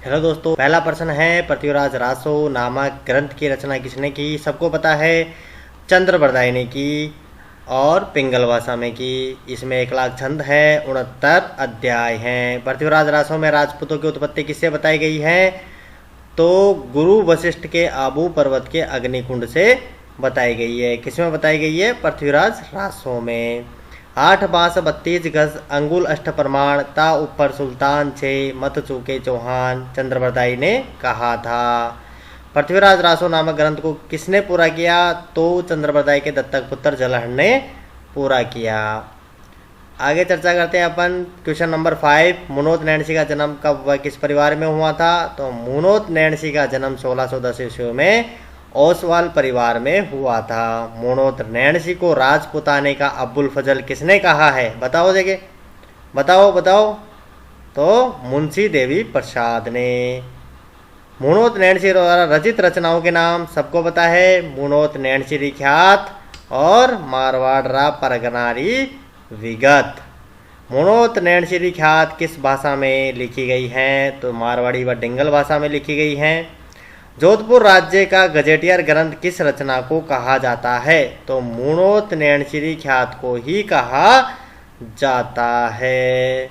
Hello दोस्तों, पहला प्रश्न है पृथ्वीराज रासो नामक ग्रंथ की रचना किसने की? सबको पता है, चंद्रबरदाई ने की और पिंगल भाषा में की। इसमें 1 लाख छंद है, 69 अध्याय हैं। पृथ्वीराज रासो में राजपूतों की उत्पत्ति किससे बताई गई है? तो गुरु वशिष्ठ के आबू पर्वत के अग्निकुंड से बताई गई है। किसमें बताई गई है? पृथ्वीराज रासो में। 8 बांस 32 गज अंगुल अष्ट प्रमाण ता ऊपर सुल्तान छे मत चूके चौहान, चंद्रबरदाई ने कहा था। पृथ्वीराज रासो नामक ग्रंथ को किसने पूरा किया? तो चंद्रबरदाई के दत्तक पुत्र जलहन ने पूरा किया। आगे चर्चा करते हैं अपन। क्वेश्चन नंबर 5, मुनोत नैणसी का जन्म कब व किस परिवार में हुआ था? तो मुनोत नैणसी का जन्म 1610 ईस्वी में ओसवाल परिवार में हुआ था। मुनोत नैणसी को राजपुताने का अब्बुल फजल किसने कहा है? बताओ जगह, बताओ। तो मुंशी देवी प्रसाद ने। मुनोत नैणसी द्वारा रचित रचनाओं के नाम सबको पता है। मुनोत नैणसी ख्यात और मारवाड़ परगनारी विगत। मुनोत नैणसी ख्यात किस भाषा में लिखी गई है? तो मारवाड़ी व डिंगल भाषा में लिखी गई है। जोधपुर राज्य का गजेटियर ग्रंथ किस रचना को कहा जाता है? तो मुनोत नैणसी ख्यात को ही कहा जाता है।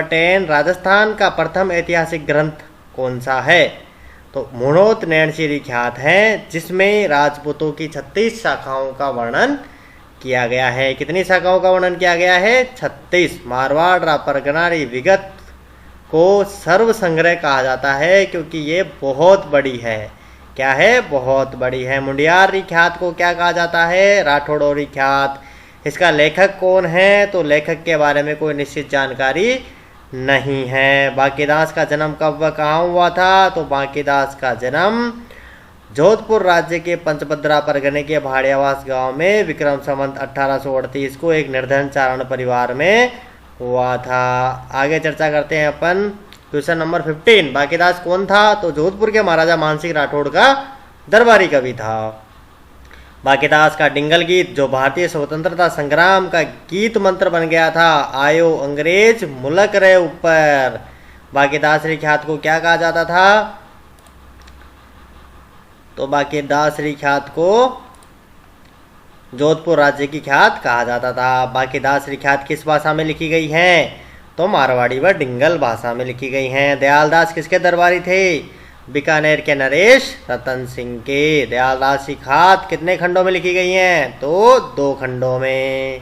10, राजस्थान का प्रथम ऐतिहासिक ग्रंथ कौन सा है? तो मुनोत नैणसी ख्यात है, जिसमें राजपूतों की 36 शाखाओं का वर्णन किया गया है। कितनी शाखाओं का वर्णन किया गया है? 36। मारवाड़ परगनारी विगत को सर्व संग्रह कहा जाता है, क्योंकि ये बहुत बड़ी है। क्या है? बहुत बड़ी है। मुंडियार ख्यात को क्या कहा जाता है? राठौड़ोरी ख्यात। इसका लेखक कौन है? तो लेखक के बारे में कोई निश्चित जानकारी नहीं है। बांकीदास का जन्म कब व कहाँ हुआ था? तो बांकीदास का जन्म जोधपुर राज्य के पंचभद्रा परगने के भाड़ियावास गांव में विक्रम संवत 1838 को एक निर्धन चारण परिवार में हुआ था। आगे चर्चा करते हैं अपन। क्वेश्चन नंबर 15, बांकीदास कौन था? तो जोधपुर के महाराजा मानसिंह राठौड़ का दरबारी कवि था। बांकीदास का डिंगल गीत, जो भारतीय स्वतंत्रता संग्राम का गीत मंत्र बन गया था, आयो अंग्रेज मुलक रे ऊपर। बांकीदास ख्यात को क्या कहा जाता था? तो बांकीदास ख्यात को जोधपुर राज्य की ख्यात कहा जाता था। बांकीदास ख्यात किस भाषा में लिखी गई है? तो मारवाड़ी व डिंगल भाषा में लिखी गई हैं। दयालदास किसके दरबारी थे? बीकानेर के नरेश रतन सिंह के। दयालदास की ख्यात कितने खंडों में लिखी गई हैं? तो 2 खंडों में।